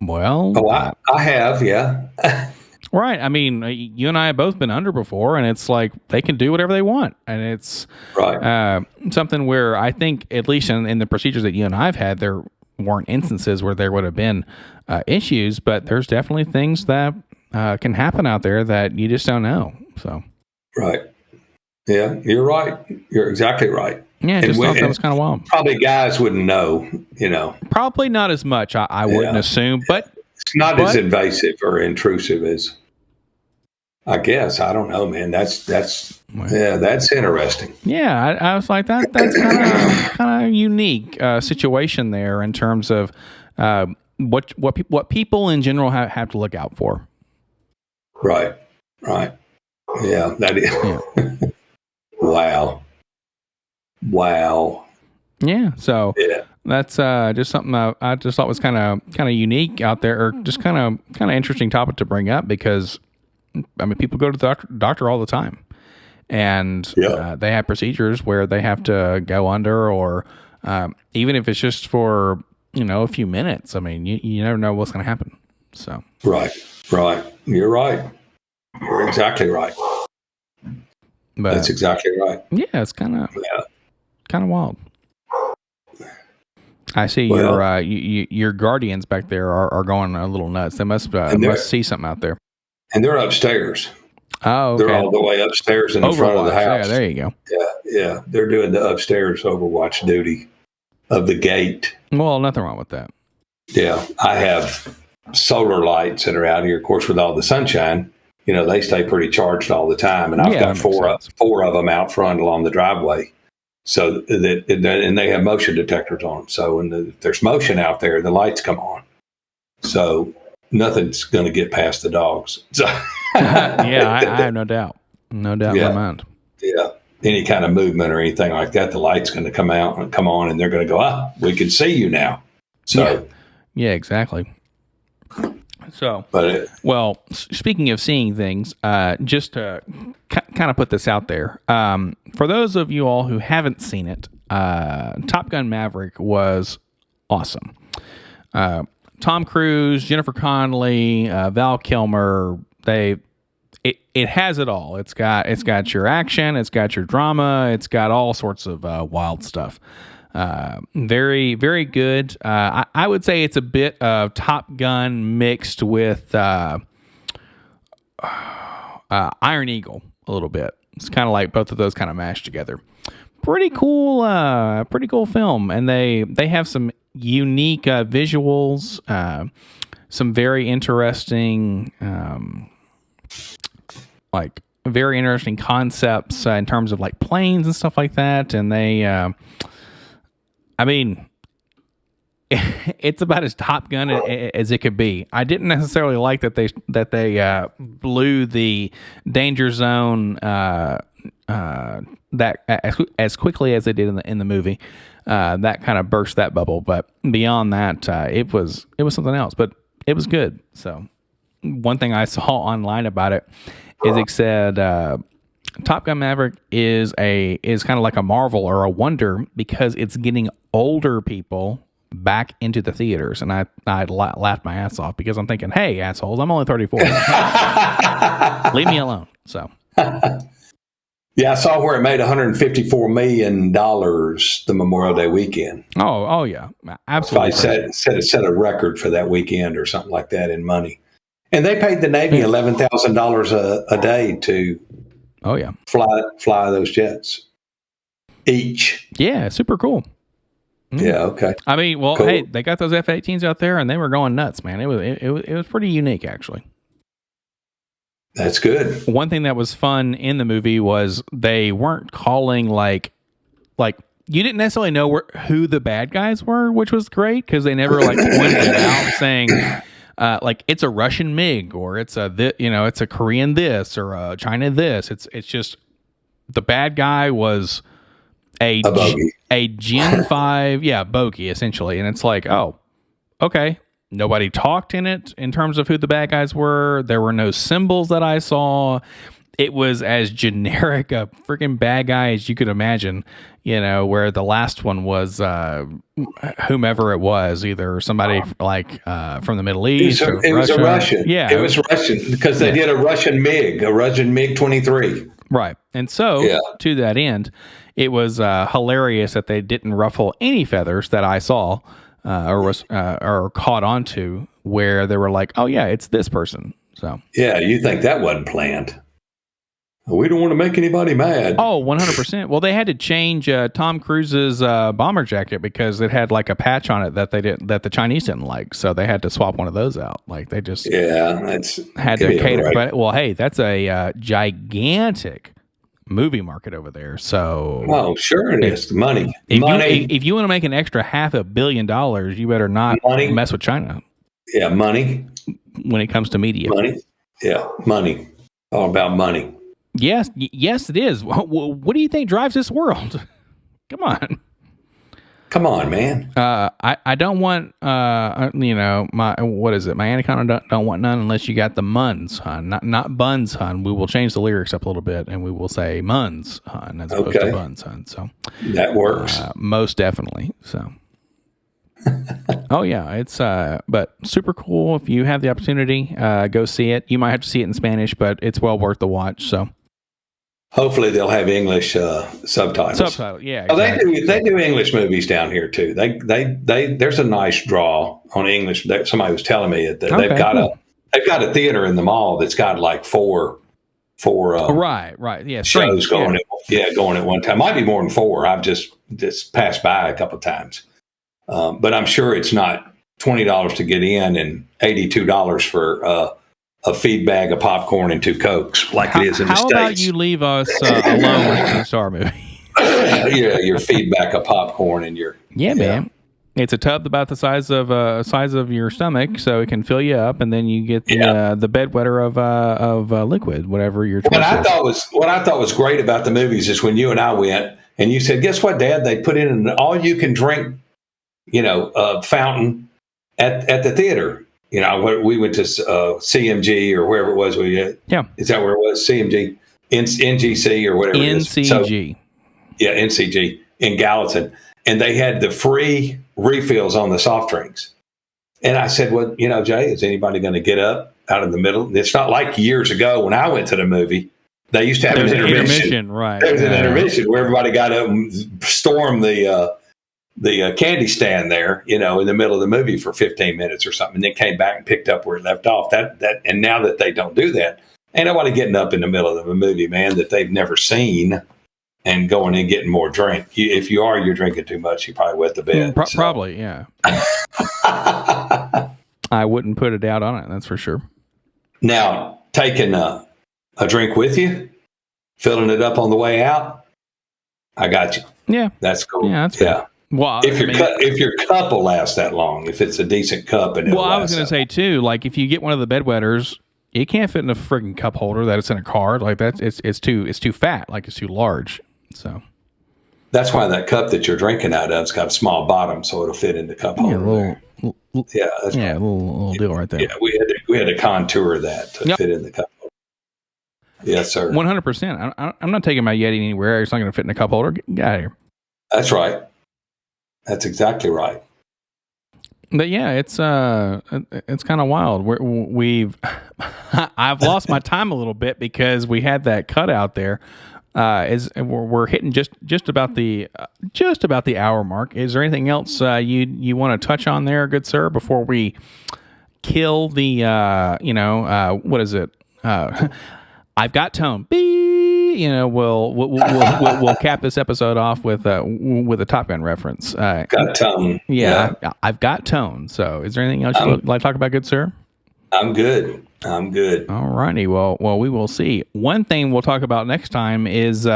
well... Oh, I have, yeah. Right. I mean, you and I have both been under before, and it's like they can do whatever they want. And it's something where I think, at least in the procedures that you and I have had, there weren't instances where there would have been issues, but there's definitely things that can happen out there that you just don't know. So, right. Yeah, you're right. You're exactly right. Yeah, I just thought that was kind of wild. Probably guys wouldn't know, Probably not as much, I wouldn't assume, but... It's not as invasive or intrusive as, I guess. I don't know, man. That's interesting. Yeah, I was like, that's kind of unique situation there in terms of what people in general have to look out for. Right. Yeah, that is. Yeah. Wow. Yeah. So that's just something I just thought was kind of unique out there, or just kind of interesting topic to bring up, because I mean, people go to the doctor all the time, and they have procedures where they have to go under, or even if it's just for a few minutes. I mean, you never know what's going to happen. So right. You're right. You're exactly right. But that's exactly right. Yeah, it's kind of wild. I see your guardians back there are going a little nuts. They must see something out there. And they're upstairs. Oh, okay. They're all the way upstairs in the front of the house. Yeah, there you go. Yeah. They're doing the upstairs overwatch duty of the gate. Well, nothing wrong with that. Yeah, I have solar lights that are out here, of course, with all the sunshine. they stay pretty charged all the time. And I've got four of them out front along the driveway. So and they have motion detectors on them. So when there's motion out there, the lights come on. So nothing's going to get past the dogs. So, I have no doubt. No doubt in my mind. Yeah. Any kind of movement or anything like that, the light's going to come out and come on, and they're going to go, we can see you now. So, yeah, exactly. So, speaking of seeing things, just to kind of put this out there, for those of you all who haven't seen it, Top Gun Maverick was awesome. Tom Cruise, Jennifer Connelly, Val Kilmer, it has it all. It's got your action, it's got your drama, it's got all sorts of wild stuff. Very, very good. I would say it's a bit of Top Gun mixed with Iron Eagle a little bit. It's kind of like both of those kind of mashed together. Pretty cool film, and they have some unique visuals, some very interesting very interesting concepts in terms of like planes and stuff like that. And they, it's about as Top Gun as it could be. I didn't necessarily like that they blew the danger zone that as quickly as they did in the movie. That kind of burst that bubble. But beyond that, it was something else. But it was good. So one thing I saw online about it is it said Top Gun Maverick is kind of like a marvel or a wonder because it's getting older people back into the theaters. And I laughed my ass off because I'm thinking, hey, assholes, I'm only 34. Leave me alone. So. Yeah, I saw where it made $154 million the Memorial Day weekend. Oh yeah, absolutely. So it set a record for that weekend or something like that in money. And they paid the Navy $11,000 a day to fly those jets each. Yeah, super cool. Yeah, okay. Cool. Hey, they got those F-18s out there, and they were going nuts, man. It was pretty unique, actually. That's good. One thing that was fun in the movie was they weren't calling like you didn't necessarily know who the bad guys were, which was great because they never pointed it out, saying. It's a Russian MiG or it's it's a Korean this or a China this. It's just the bad guy was a Gen 5 bogey essentially, and it's like, oh, okay. Nobody talked in it in terms of who the bad guys were. There were no symbols that I saw. It was as generic a freaking bad guy as you could imagine, where the last one was whomever it was, either somebody from the Middle East. It was a Russian. Yeah. It was Russian because they did a Russian MiG 23. Right. And so to that end, it was hilarious that they didn't ruffle any feathers that I saw or caught onto where they were like, oh, yeah, it's this person. So, yeah, you think that wasn't planned. We don't want to make anybody mad. Oh, 100%. Well, they had to change Tom Cruise's bomber jacket because it had like a patch on it that the Chinese didn't like. So they had to swap one of those out. Like they just had to cater. But hey, that's a gigantic movie market over there. So sure it is. Money. If you want to make an extra $500 million, you better not mess with China. Yeah, money. When it comes to media, money. Yeah, money. All about money. Yes, it is. What do you think drives this world? Come on, man. I don't want, my what is it? My anaconda don't want none unless you got the muns, hun. Not buns, hun. We will change the lyrics up a little bit, and we will say muns, hun, as opposed to buns, hun. So that works. Most definitely. So. Oh yeah, it's but super cool. If you have the opportunity, go see it. You might have to see it in Spanish, but it's well worth the watch. So. Hopefully they'll have English subtitles. Yeah. Exactly. They do English movies down here too. They there's a nice draw on English. Somebody was telling me that they've got a theater in the mall that's got like four shows going at one time. Might be more than four. I've just passed by a couple of times, but I'm sure it's not $20 to get in and $82 for a feed bag of popcorn and 2 Cokes like it is in the States. How about you leave us alone when it comes to our movie? Yeah, your feedback of popcorn and your man. It's a tub about the size of your stomach, so it can fill you up, and then you get the bedwetter of liquid, whatever your choice is. What I thought was great about the movies is when you and I went, and you said, "Guess what, Dad? They put in an all-you-can-drink, fountain at the theater." We went to CMG or wherever it was. Is that where it was? CMG, NGC or whatever. NCG. NCG in Gallatin, and they had the free refills on the soft drinks. And I said, "Well, Jay, is anybody going to get up out of the middle?" It's not like years ago when I went to the movie. They used to have an intermission. Right? There was an intermission where everybody got up and stormed the candy stand there, in the middle of the movie for 15 minutes or something, and then came back and picked up where it left off. And now that they don't do that, ain't nobody getting up in the middle of a movie, man, that they've never seen and going and getting more drink. If you are, you're drinking too much. You probably wet the bed. Probably, yeah. I wouldn't put a doubt on it. That's for sure. Now, taking a drink with you, filling it up on the way out, I got you. Yeah, that's cool. Yeah, that's fair. Well, if your cup will last that long, if it's a decent cup, and I was going to say too, like if you get one of the bedwetters, it can't fit in a friggin' cup holder that it's in a car. Like that, it's too fat. Like it's too large. So that's why that cup that you're drinking out of's got a small bottom, so it'll fit in the cup holder. A little deal right there. Yeah, we had to contour that to fit in the cup holder. Yes, sir. 100%. I'm not taking my Yeti anywhere. It's not going to fit in a cup holder. Get out of here. That's right. That's exactly right. But yeah, it's kind of wild. I've lost my time a little bit because we had that cutout there. We're hitting just about the hour mark. Is there anything else you want to touch on there, good sir, before we kill the what is it? I've got tone. We'll cap this episode off with a Top Gun reference. Got tone. Yeah, I've got tone. So, is there anything else you'd like to talk about, good sir? I'm good. All righty. Well, we will see. One thing we'll talk about next time is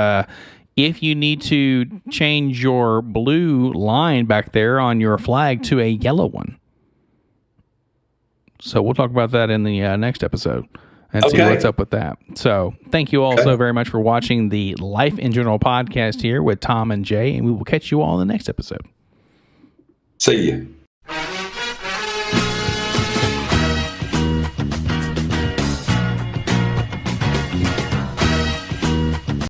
if you need to change your blue line back there on your flag to a yellow one. So we'll talk about that in the next episode and see what's up with that. So thank you all so very much for watching the Life in General podcast here with Tom and Jay, and we will catch you all in the next episode. See you.